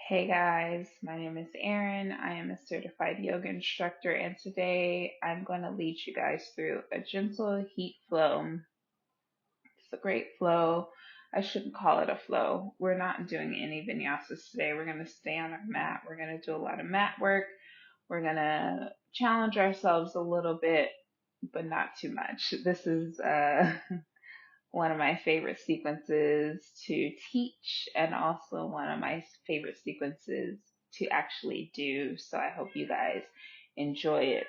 Hey guys, my name is Erin. I am a certified yoga instructor, and today I'm going to lead you guys through a gentle heat flow. It's a great flow. I shouldn't call it a flow. We're not doing any vinyasas today. We're going to stay on our mat. We're going to do a lot of mat work. We're going to challenge ourselves a little bit, but not too much. This is one of my favorite sequences to teach and also one of my favorite sequences to actually do. So I hope you guys enjoy it.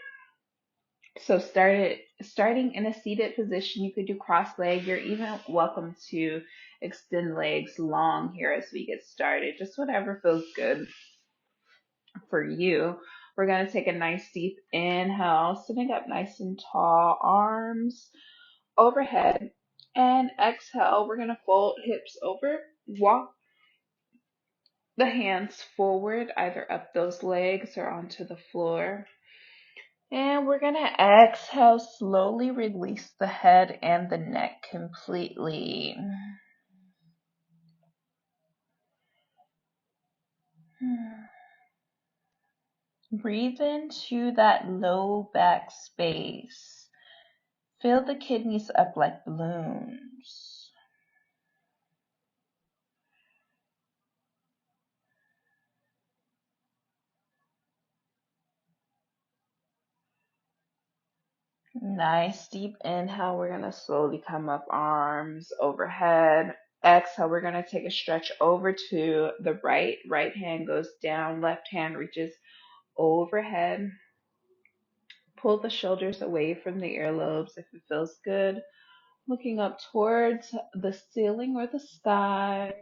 So starting in a seated position, you could do cross leg. You're even welcome to extend legs long here as we get started. Just whatever feels good for you. We're going to take a nice deep inhale, sitting up nice and tall, arms overhead, and exhale. We're going to fold hips over, walk the hands forward, either up those legs or onto the floor. And we're going to exhale, slowly release the head and the neck completely. Breathe into that low back space. Fill the kidneys up like balloons. Nice deep inhale. We're going to slowly come up, arms overhead. Exhale, we're going to take a stretch over to the right. Right hand goes down, left hand reaches overhead. Pull the shoulders away from the earlobes if it feels good. Looking up towards the ceiling or the sky.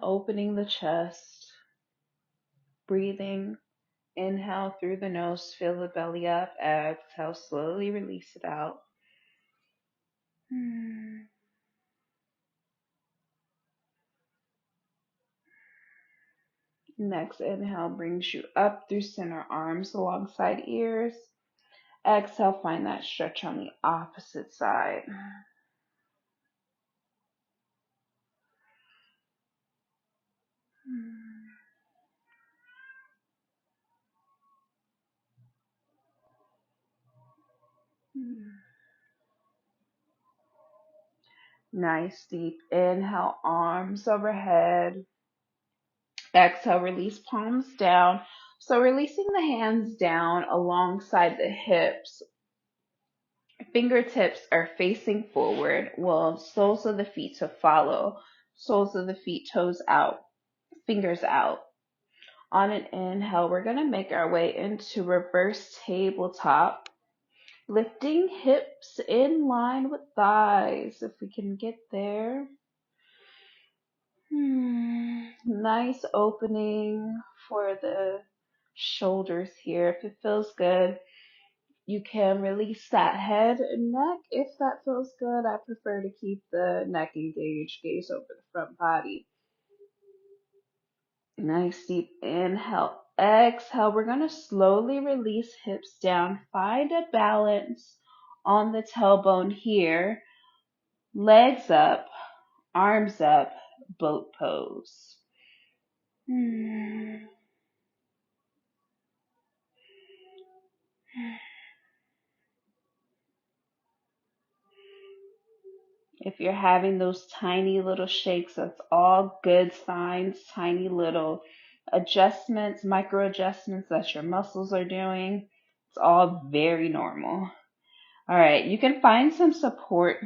Opening the chest. Breathing. Inhale through the nose, fill the belly up. Exhale, slowly release it out. Next inhale brings you up through center, arms alongside ears. Exhale, find that stretch on the opposite side. Nice deep inhale, arms overhead. Exhale, release palms down. So releasing the hands down alongside the hips. Fingertips are facing forward, while soles of the feet to follow. Soles of the feet, toes out, fingers out. On an inhale, we're going to make our way into reverse tabletop, lifting hips in line with thighs, if we can get there. Nice opening for the shoulders here. If it feels good, you can release that head and neck. If that feels good, I prefer to keep the neck engaged, gaze over the front body. Nice deep inhale. Exhale. We're going to slowly release hips down. Find a balance on the tailbone here. Legs up, arms up, boat pose. If you're having those tiny little shakes, that's all good signs. Tiny little adjustments, micro adjustments that your muscles are doing. It's all very normal. All right, you can find some support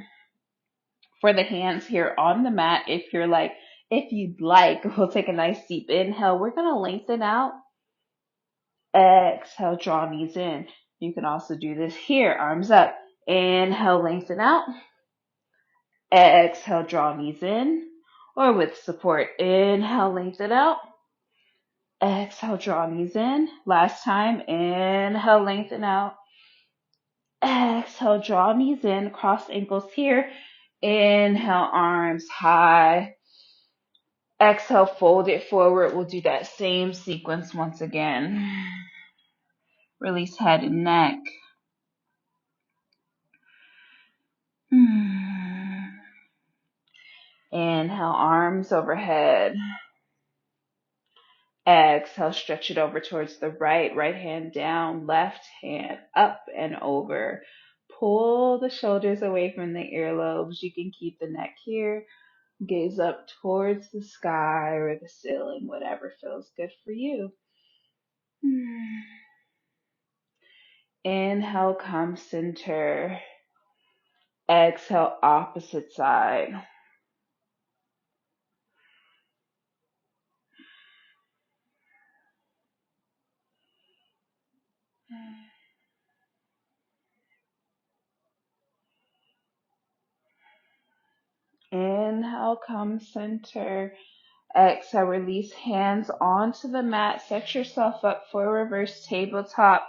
for the hands here on the mat if you'd like. We'll take a nice deep inhale. We're going to lengthen out. Exhale, draw knees in. You can also do this here, arms up. Inhale, lengthen out. Exhale, draw knees in. Or with support, inhale, lengthen out. Exhale, draw knees in. Last time, inhale, lengthen out. Exhale, draw knees in, cross ankles here. Inhale, arms high. Exhale, fold it forward. We'll do that same sequence once again. Release head and neck. Inhale, arms overhead. Exhale, stretch it over towards the right hand down, left hand up and over. Pull the shoulders away from the earlobes. You can keep the neck here. Gaze up towards the sky or the ceiling, whatever feels good for you. Inhale, come center. Exhale, opposite side. Inhale, come center. Exhale, release hands onto the mat. Set yourself up for reverse tabletop.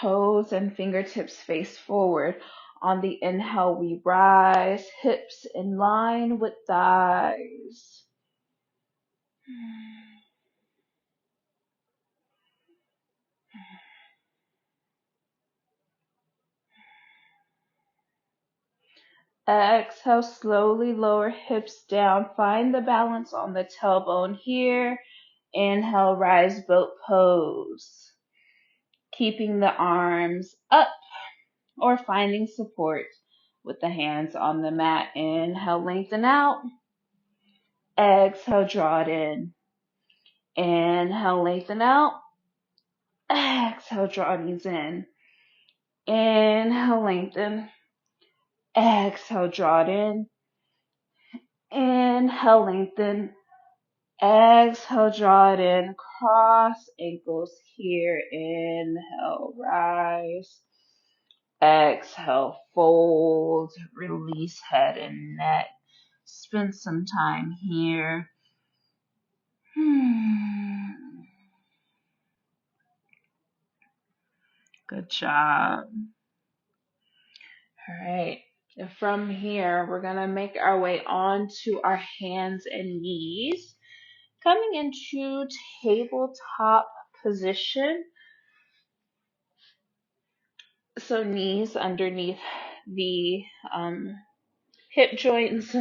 Toes and fingertips face forward. On the inhale, we rise, hips in line with thighs. Exhale, slowly lower hips down. Find the balance on the tailbone here. Inhale, rise boat pose. Keeping the arms up or finding support with the hands on the mat. Inhale, lengthen out. Exhale, draw it in. Inhale, lengthen out. Exhale, draw knees in. Inhale, lengthen. Exhale, draw it in. Inhale, lengthen. Exhale, draw it in. Cross ankles here. Inhale, rise. Exhale, fold. Release head and neck. Spend some time here. Good job. All right. From here, we're going to make our way onto our hands and knees. Coming into tabletop position. So knees underneath the hip joints,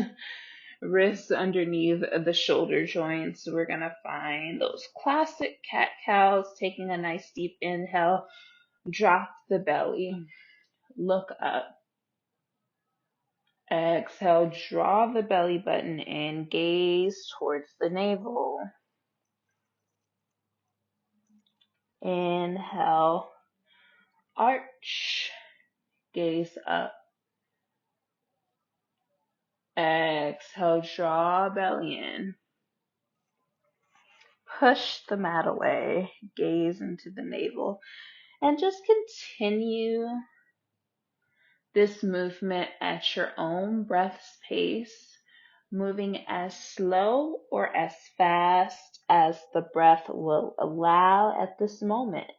wrists underneath the shoulder joints. We're going to find those classic cat-cows, taking a nice deep inhale. Drop the belly. Look up. Exhale, draw the belly button in, gaze towards the navel. Inhale, arch, gaze up. Exhale, draw belly in. Push the mat away, gaze into the navel, and just continue this movement at your own breath's pace, moving as slow or as fast as the breath will allow at this moment.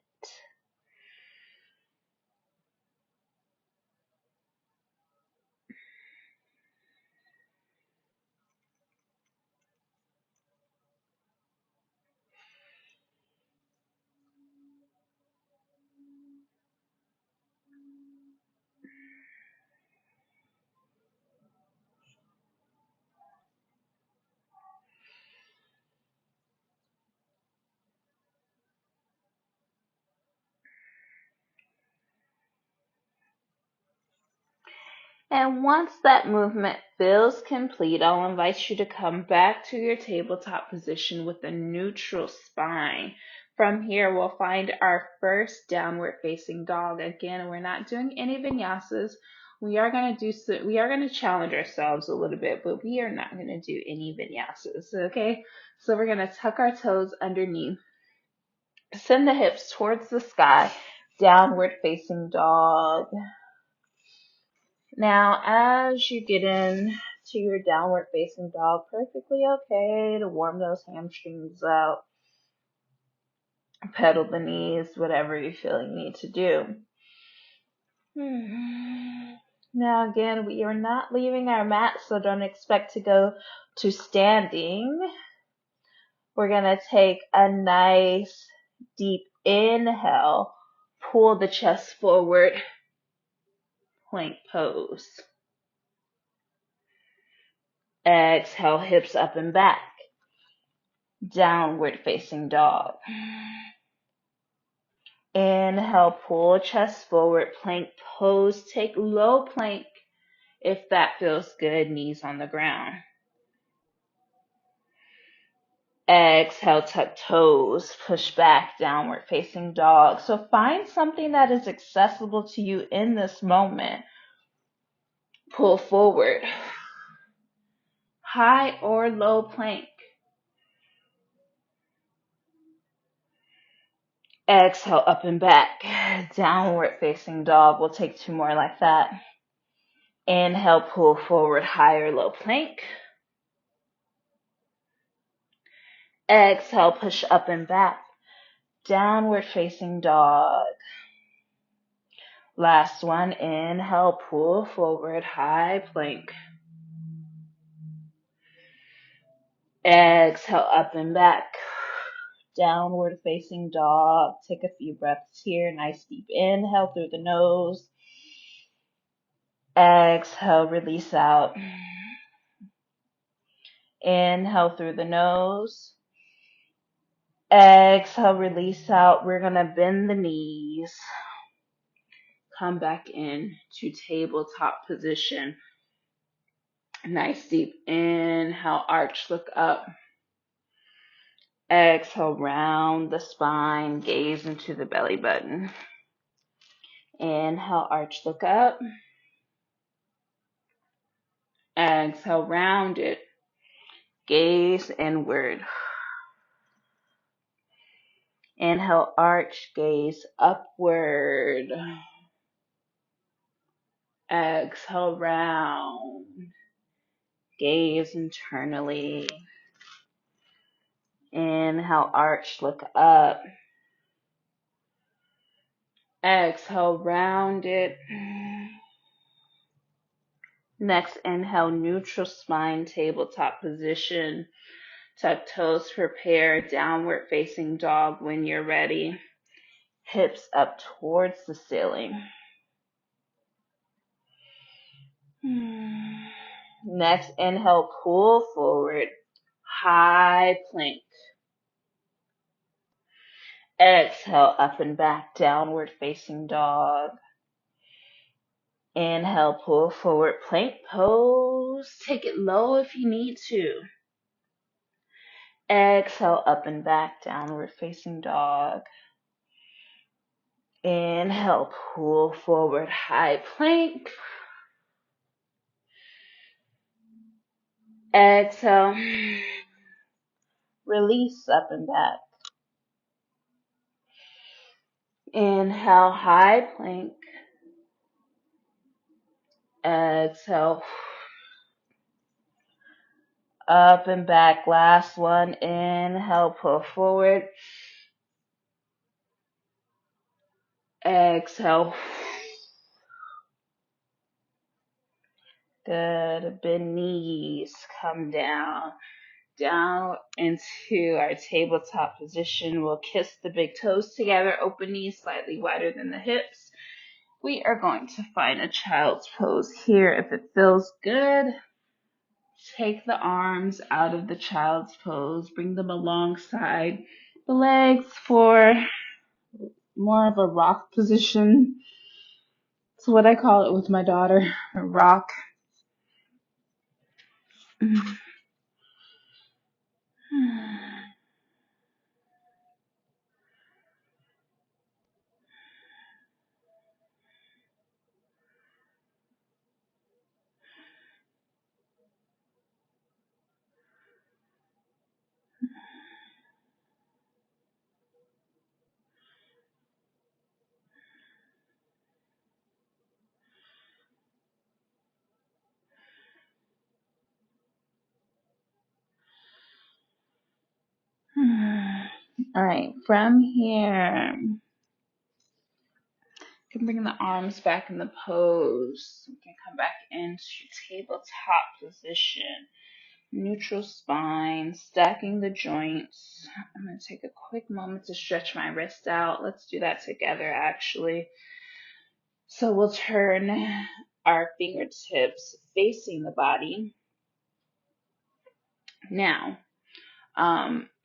And once that movement feels complete, I'll invite you to come back to your tabletop position with a neutral spine. From here, we'll find our first downward facing dog. Again, we're not doing any vinyasas. We are going to challenge ourselves a little bit, but we are not going to do any vinyasas, okay? So we're going to tuck our toes underneath. Send the hips towards the sky. Downward facing dog. Now, as you get in to your downward facing dog, perfectly okay to warm those hamstrings out, pedal the knees, whatever you feel you need to do. Now, again, we are not leaving our mat, so don't expect to go to standing. We're going to take a nice deep inhale, pull the chest forward, plank pose. Exhale, hips up and back. downward facing dog. Inhale, pull chest forward, plank pose. Take low plank if that feels good, knees on the ground. Exhale, tuck toes, push back, downward facing dog. So find something that is accessible to you in this moment. Pull forward, high or low plank. Exhale, up and back, downward facing dog. We'll take 2 more like that. Inhale, pull forward, high or low plank. Exhale, push up and back, downward facing dog. Last one, inhale, pull forward, high plank. Exhale, up and back, downward facing dog. Take a few breaths here. Nice deep inhale through the nose. Exhale, release out. Inhale through the nose. Exhale, release out. We're going to bend the knees. Come back in to tabletop position. Nice deep inhale, arch, look up. Exhale, round the spine, gaze into the belly button. Inhale, arch, look up. Exhale, round it. Gaze inward. Inhale, arch, gaze upward. Exhale, round. Gaze internally. Inhale, arch, look up. Exhale, round it. Next, inhale, neutral spine, tabletop position. Tuck toes, prepare, downward facing dog when you're ready. Hips up towards the ceiling. Next, inhale, pull forward, high plank. Exhale, up and back, downward facing dog. Inhale, pull forward, plank pose. Take it low if you need to. Exhale, up and back, downward facing dog. Inhale, pull forward, high plank. Exhale, release up and back. Inhale, high plank. Exhale, up and back. Last one. Inhale, pull forward. Exhale. Good. Bend knees. Come down. Down into our tabletop position. We'll kiss the big toes together. Open knees slightly wider than the hips. We are going to find a child's pose here. If it feels good, take the arms out of the child's pose. Bring them alongside the legs for more of a rock position. It's what I call it with my daughter, a rock. All right, from here, you can bring the arms back in the pose. You can come back into tabletop position. Neutral spine, stacking the joints. I'm going to take a quick moment to stretch my wrist out. Let's do that together, actually. So we'll turn our fingertips facing the body. Now,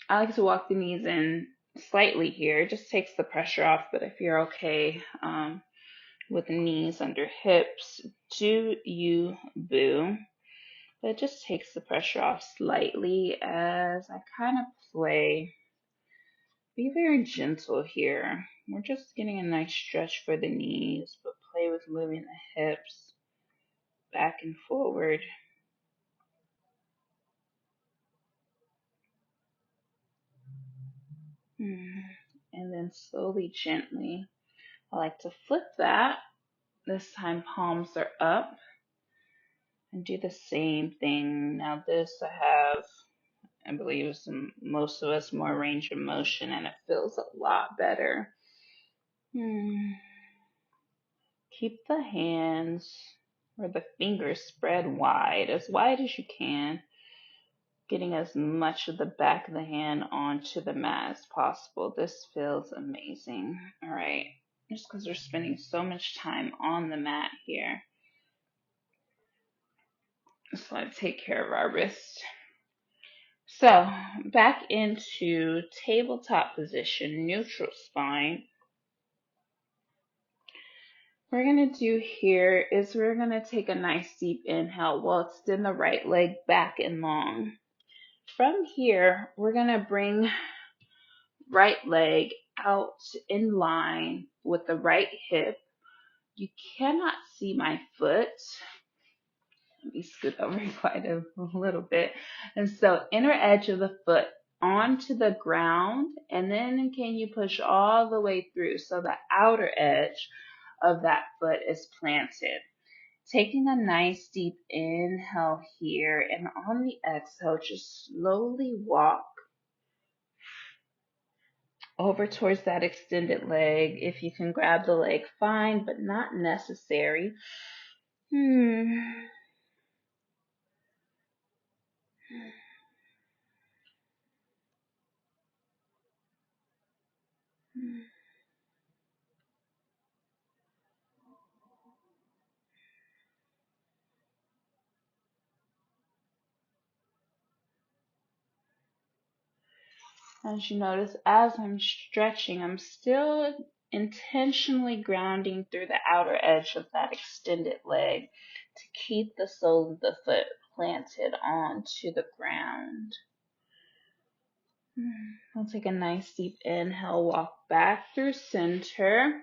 I like to walk the knees in slightly here. It just takes the pressure off, but if you're okay with the knees under hips, do you boo. But it just takes the pressure off slightly as I kind of play. Be very gentle here. We're just getting a nice stretch for the knees, but play with moving the hips back and forward. And then slowly, gently, I like to flip that. This time palms are up and do the same thing. Now this I believe most of us more range of motion and it feels a lot better. Keep the hands or the fingers spread wide as you can, getting as much of the back of the hand onto the mat as possible. This feels amazing. All right, just because we're spending so much time on the mat here. So I take care of our wrist. So back into tabletop position, neutral spine. What we're going to do here is we're going to take a nice deep inhale. We'll extend the right leg back and long. From here, we're going to bring right leg out in line with the right hip. You cannot see my foot. Let me scoot over quite a little bit. And so inner edge of the foot onto the ground, and then can you push all the way through so the outer edge of that foot is planted. Taking a nice deep inhale here, and on the exhale, just slowly walk over towards that extended leg. If you can grab the leg, fine, but not necessary. As you notice, as I'm stretching, I'm still intentionally grounding through the outer edge of that extended leg to keep the sole of the foot planted onto the ground. We'll take a nice deep inhale, walk back through center,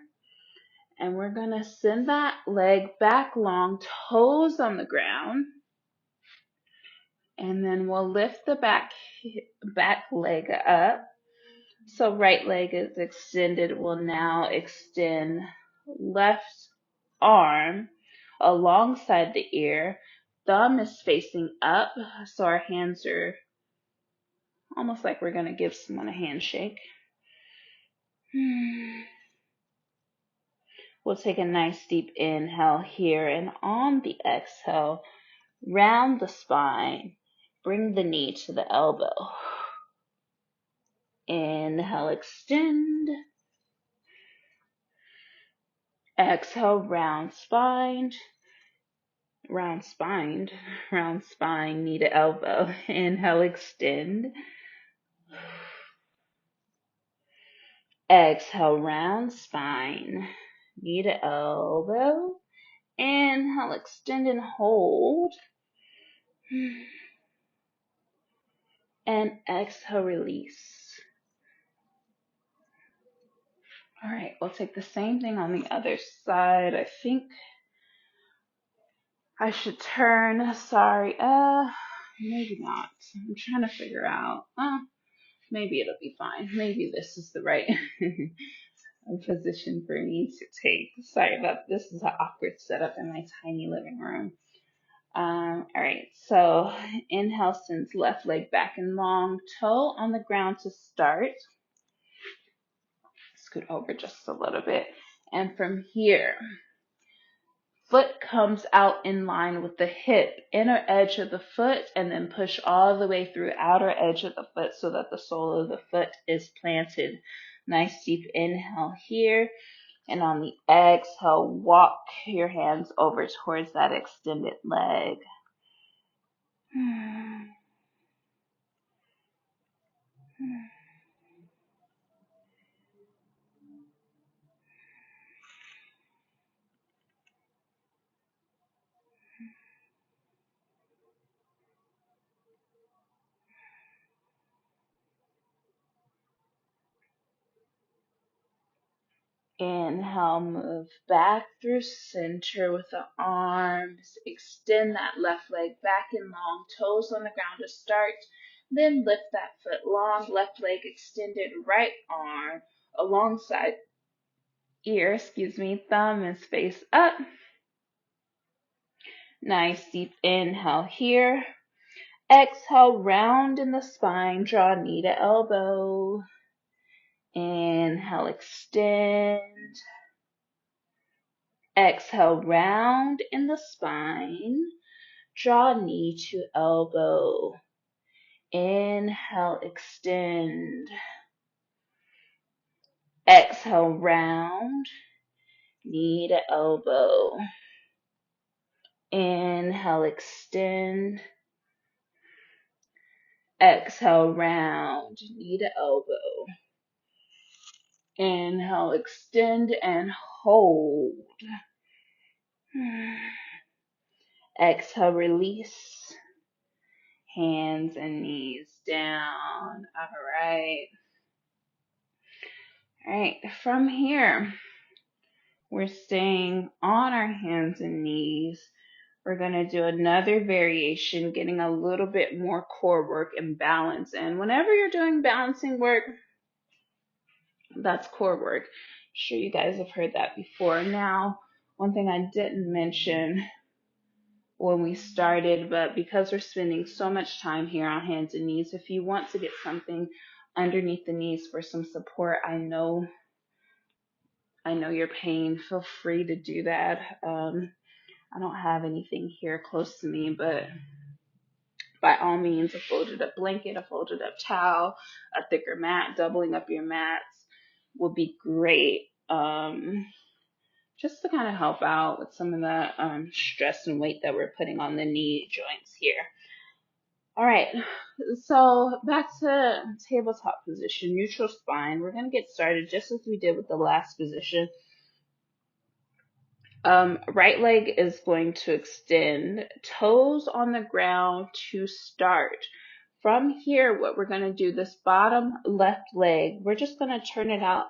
and we're going to send that leg back long, toes on the ground, and then we'll lift the back leg up. So right leg is extended. We'll now extend left arm alongside the ear. Thumb is facing up, so our hands are almost like we're going to give someone a handshake. We'll take a nice deep inhale here, and on the exhale, round the spine. Bring the knee to the elbow. Inhale, extend. Exhale, round spine, knee to elbow. Inhale, extend. Exhale, round spine, knee to elbow. Inhale, extend and hold. And exhale, release. All right, we'll take the same thing on the other side. I think I should turn. Sorry. Maybe not. I'm trying to figure out. Maybe it'll be fine. Maybe this is the right position for me to take. Sorry about this. This is an awkward setup in my tiny living room. All right, so inhale, sends left leg back and long, toe on the ground to start. Scoot over just a little bit. And from here, foot comes out in line with the hip, inner edge of the foot, and then push all the way through outer edge of the foot so that the sole of the foot is planted. Nice deep inhale here. And on the exhale, walk your hands over towards that extended leg. Inhale, move back through center with the arms. Extend that left leg back and long, toes on the ground to start. Then lift that foot long, left leg extended, right arm alongside ear, thumb is face up. Nice deep inhale here. Exhale, round in the spine, draw knee to elbow. Inhale, extend. Exhale, round in the spine, draw knee to elbow. Inhale, extend. Exhale, round, knee to elbow. Inhale, extend. Exhale, round, knee to elbow. Inhale, extend and hold. Exhale, release. Hands and knees down. All right. All right. From here, we're staying on our hands and knees. We're going to do another variation, getting a little bit more core work and balance. And whenever you're doing balancing work, that's core work. I'm sure you guys have heard that before. Now, one thing I didn't mention when we started, but because we're spending so much time here on hands and knees, if you want to get something underneath the knees for some support, I know your pain. Feel free to do that. I don't have anything here close to me, but by all means, a folded up blanket, a folded up towel, a thicker mat, doubling up your mats would be great. Just to kind of help out with some of the stress and weight that we're putting on the knee joints here. All right, so back to tabletop position, neutral spine. We're going to get started just as we did with the last position. Right leg is going to extend, toes on the ground to start. From here, what we're going to do, this bottom left leg, we're just going to turn it out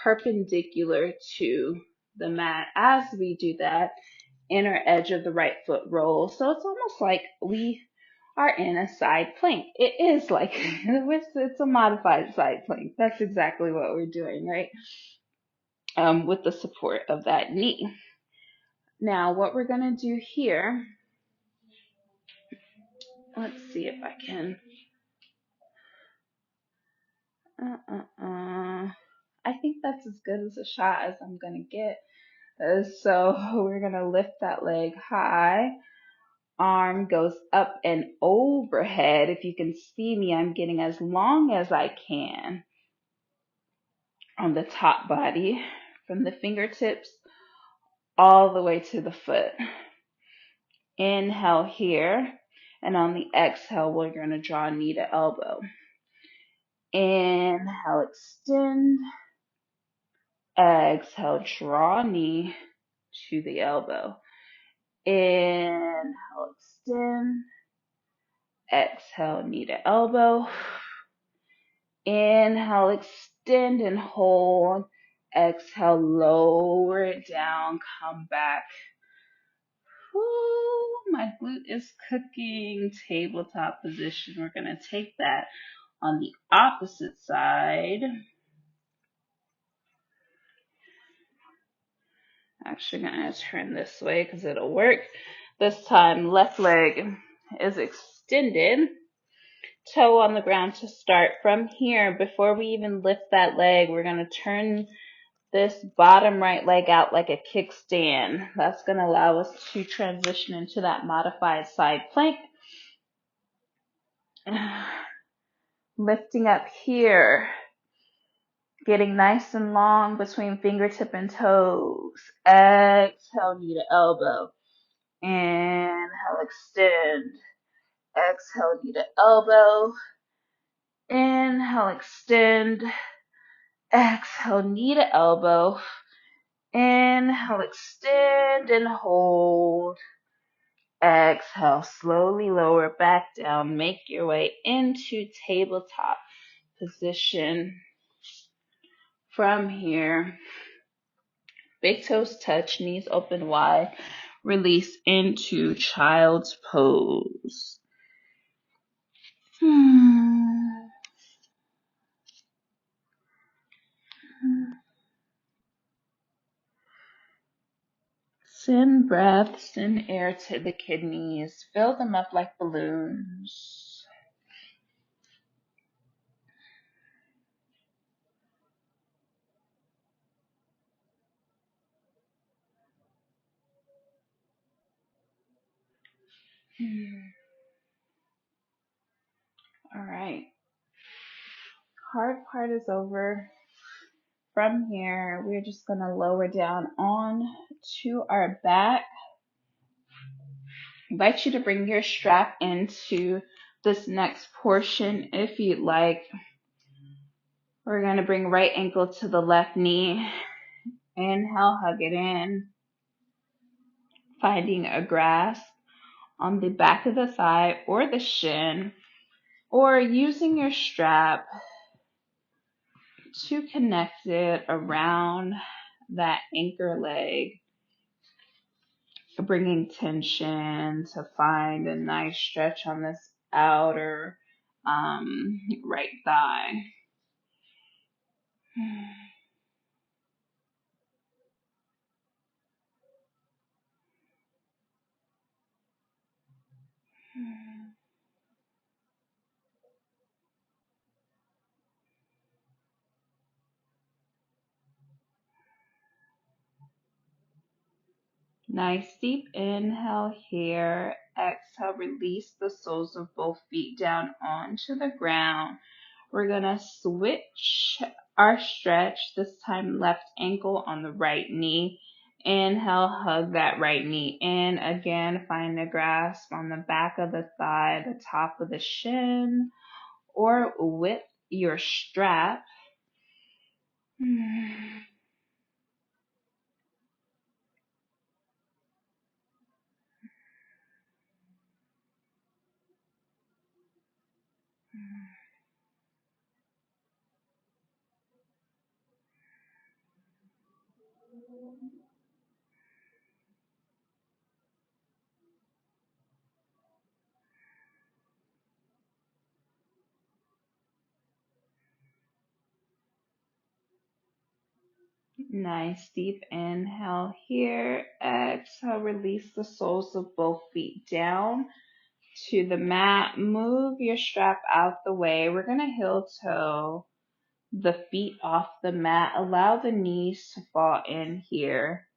perpendicular to the mat. As we do that, inner edge of the right foot roll. So it's almost like we are in a side plank. It is like, it's a modified side plank. That's exactly what we're doing, right? With the support of that knee. Now, what we're going to do here, let's see if I can. I think that's as good as a shot as I'm going to get. So we're going to lift that leg high. Arm goes up and overhead. If you can see me, I'm getting as long as I can on the top body from the fingertips all the way to the foot. Inhale here, and on the exhale, we're going to draw knee to elbow. Inhale, extend. Exhale, draw knee to the elbow. Inhale, extend. Exhale, knee to elbow. Inhale, extend and hold. Exhale, lower it down, come back. Woo, my glute is cooking. Tabletop position. We're going to take that on the opposite side. Actually going to turn this way because it'll work. This time, left leg is extended. Toe on the ground to start. From here, before we even lift that leg, we're going to turn this bottom right leg out like a kickstand. That's going to allow us to transition into that modified side plank. Lifting up here. Getting nice and long between fingertip and toes. Exhale, knee to elbow. Inhale, extend. Exhale, knee to elbow. Inhale, Inhale, extend. Exhale, knee to elbow. Inhale, extend and hold. Exhale, slowly lower back down. Make your way into tabletop position. From here, big toes touch, knees open wide. Release into child's pose. Send breath, send air to the kidneys. Fill them up like balloons. All right. Hard part is over. From here, we're just going to lower down on to our back. I invite you to bring your strap into this next portion if you'd like. We're going to bring right ankle to the left knee. Inhale, hug it in. Finding a grasp on the back of the thigh or the shin, or using your strap to connect it around that anchor leg, bringing tension to find a nice stretch on this outer right thigh. Nice deep inhale here. Exhale, release the soles of both feet down onto the ground. We're going to switch our stretch, this time left ankle on the right knee. Inhale, hug that right knee in. Again, find a grasp on the back of the thigh, the top of the shin, or with your strap. Nice deep inhale here. Exhale, release the soles of both feet down to the mat. Move your strap out the way. We're going to heel toe the feet off the mat. Allow the knees to fall in here.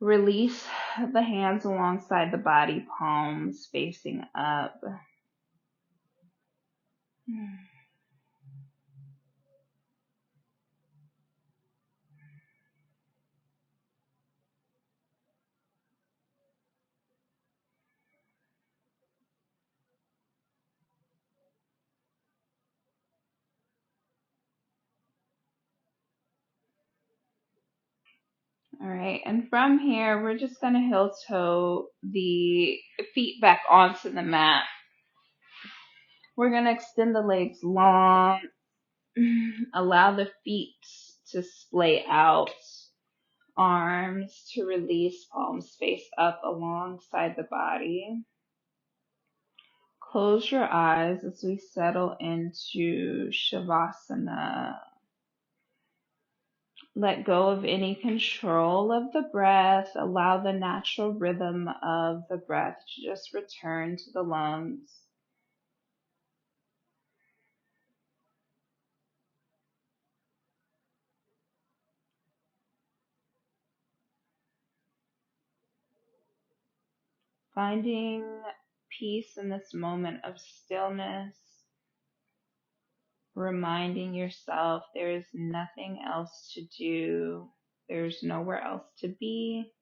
Release the hands alongside the body, palms facing up. All right, and from here, we're just going to heel toe the feet back onto the mat. We're going to extend the legs long. Allow the feet to splay out. Arms to release, palms face up alongside the body. Close your eyes as we settle into Savasana. Let go of any control of the breath. Allow the natural rhythm of the breath to just return to the lungs. Finding peace in this moment of stillness. Reminding yourself there is nothing else to do. There's nowhere else to be.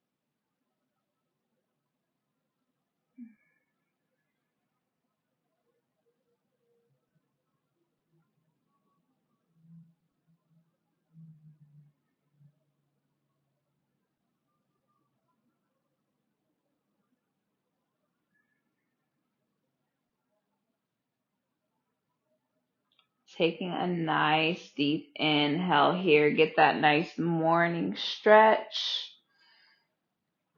Taking a nice deep inhale here. Get that nice morning stretch.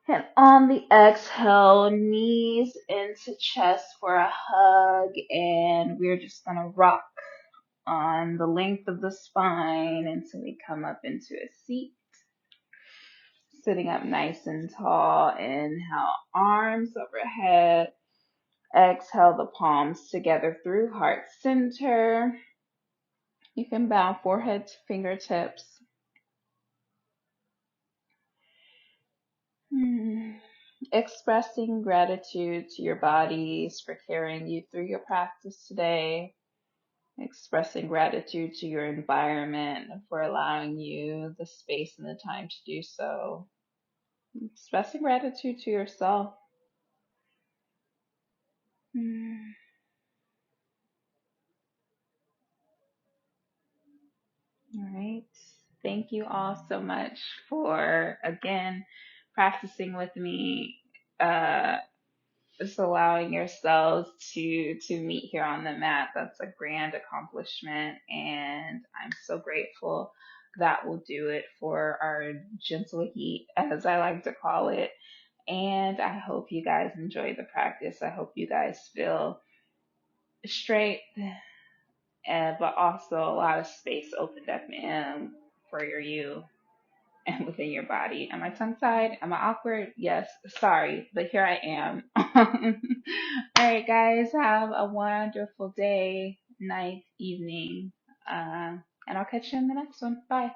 And on the exhale, knees into chest for a hug. And we're just going to rock on the length of the spine until we come up into a seat. Sitting up nice and tall. Inhale, arms overhead. Exhale the palms together through heart center. You can bow forehead to fingertips. Expressing gratitude to your bodies for carrying you through your practice today. Expressing gratitude to your environment for allowing you the space and the time to do so. Expressing gratitude to yourself. All right. Thank you all so much for, again, practicing with me. Just allowing yourselves to meet here on the mat. That's a grand accomplishment, and I'm so grateful that will do it for our gentle heat, as I like to call it. And I hope you guys enjoy the practice. I hope you guys feel straight, but also a lot of space opened up for you and within your body. Am I tongue tied? Am I awkward? Yes. Sorry, but here I am. All right, guys, have a wonderful day, night, evening, and I'll catch you in the next one. Bye.